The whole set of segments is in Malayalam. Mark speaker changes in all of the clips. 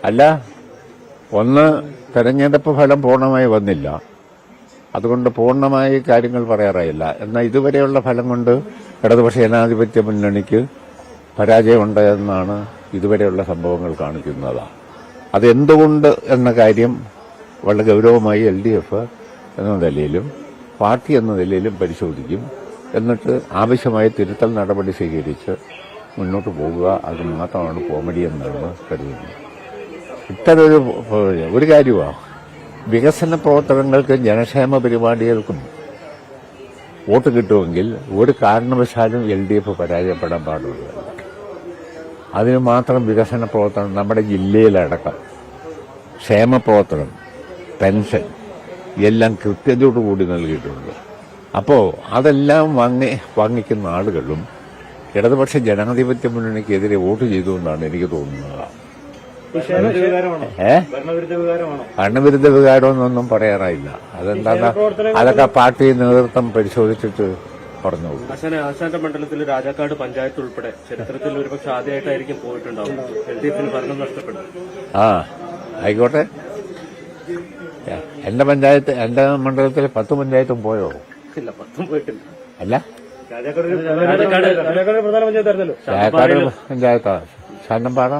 Speaker 1: അല്ല, ഒന്ന് തെരഞ്ഞെടുപ്പ് ഫലം പൂർണ്ണമായി വന്നില്ല, അതുകൊണ്ട് പൂർണ്ണമായി കാര്യങ്ങൾ പറയാറായില്ല. എന്നാൽ ഇതുവരെയുള്ള ഫലം കൊണ്ട് ഇടതുപക്ഷ ജനാധിപത്യ മുന്നണിക്ക് പരാജയമുണ്ടെന്നാണ് ഇതുവരെയുള്ള സംഭവങ്ങൾ കാണിക്കുന്നത്. അതെന്തുകൊണ്ട് എന്ന കാര്യം വളരെ ഗൗരവമായി LDF എന്ന നിലയിലും പാർട്ടി എന്ന നിലയിലും പരിശോധിക്കും. എന്നിട്ട് ആവശ്യമായ തിരുത്തൽ നടപടി സ്വീകരിച്ച് മുന്നോട്ട് പോകുക. അത് മാത്രമാണ് കോമഡി എന്നാണ് കരുതുന്നത്. ഇത്തരൊരു ഒരു കാര്യമാണ്, വികസന പ്രവർത്തനങ്ങൾക്കും ജനക്ഷേമ പരിപാടികൾക്കും വോട്ട് കിട്ടുമെങ്കിൽ ഒരു കാരണവശാലും LDF പരാജയപ്പെടാൻ പാടുള്ളതല്ല. അതിന് മാത്രം വികസന പ്രവർത്തനം നമ്മുടെ ജില്ലയിലടക്കം ക്ഷേമ പ്രവർത്തനം, പെൻഷൻ എല്ലാം കൃത്യതയോടുകൂടി നൽകിയിട്ടുണ്ട്. അപ്പോൾ അതെല്ലാം വാങ്ങിക്കുന്ന ആളുകളും ഇടതുപക്ഷ ജനാധിപത്യ മുന്നണിക്കെതിരെ വോട്ട് ചെയ്തു എന്നാണ് എനിക്ക് തോന്നുന്നത്. ഭരണവിരുദ്ധ വികാരമെന്നൊന്നും പറയാറായില്ല. അതെന്താണ്, അതൊക്കെ പാർട്ടി നേതൃത്വം പരിശോധിച്ചിട്ട് പറഞ്ഞോളൂ.
Speaker 2: ആശാന്റെ മണ്ഡലത്തിൽ രാജാക്കാട് പഞ്ചായത്ത് ഉൾപ്പെടെ ചരിത്രത്തിൽ ഒരുപക്ഷെ ആദ്യമായിട്ടായിരിക്കും പോയിട്ടുണ്ടാവും LDFന് ഭരണം നഷ്ടപ്പെടും.
Speaker 1: ആയിക്കോട്ടെ. എന്റെ മണ്ഡലത്തിൽ 10 പഞ്ചായത്തും പോയോ?
Speaker 2: ഇല്ല, 10 പോയിട്ടില്ല.
Speaker 1: അല്ല,
Speaker 2: രാജാക്കാട്
Speaker 1: പഞ്ചായത്താ. ശാന്തമ്പാറ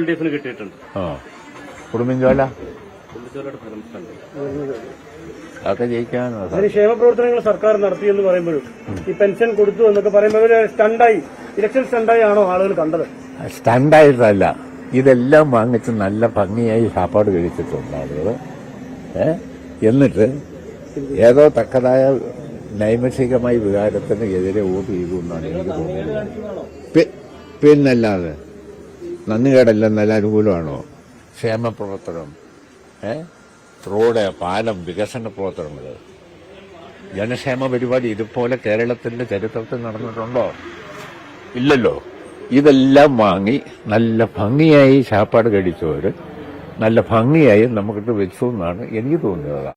Speaker 2: LDFന് കിട്ടിയിട്ടുണ്ട്.
Speaker 1: കുടുംബിഞ്ചോല അതൊക്കെ ജയിക്കാൻ
Speaker 3: ക്ഷേമ പ്രവർത്തനങ്ങൾ സർക്കാർ നടത്തിയെന്ന് പറയുമ്പോഴും ഈ പെൻഷൻ കൊടുത്തു എന്നൊക്കെ പറയുമ്പോൾ സ്റ്റണ്ടായി, ഇലക്ഷൻ സ്റ്റണ്ടായി ആണോ ആളുകൾ കണ്ടത്?
Speaker 1: സ്റ്റണ്ടായിട്ടല്ല, ഇതെല്ലാം വാങ്ങിച്ച് നല്ല ഭംഗിയായി സാപ്പാട് കഴിച്ചിട്ടുണ്ട് ആളുകൾ. എന്നിട്ട് ഏതോ തക്കതായ നൈമിഷികമായ വികാരത്തിന് എതിരെ വോട്ട് ചെയ്തു എന്നാണ് എനിക്ക് തോന്നുന്നത്. പിന്നല്ലാതെ നന്ദികേടല്ല, നല്ല അനുകൂലമാണോ ക്ഷേമ പ്രവർത്തനം, റോഡ്, പാലം, വികസന പ്രവർത്തനങ്ങൾ, ജനക്ഷേമ പരിപാടി ഇതുപോലെ കേരളത്തിന്റെ ചരിത്രത്തിൽ നടന്നിട്ടുണ്ടോ? ഇല്ലല്ലോ. ഇതെല്ലാം വാങ്ങി നല്ല ഭംഗിയായി ശാപ്പാട് കഴിച്ചവർ നല്ല ഭംഗിയായി നമുക്കിട്ട് വെച്ചു എന്നാണ് എനിക്ക് തോന്നുന്നത്.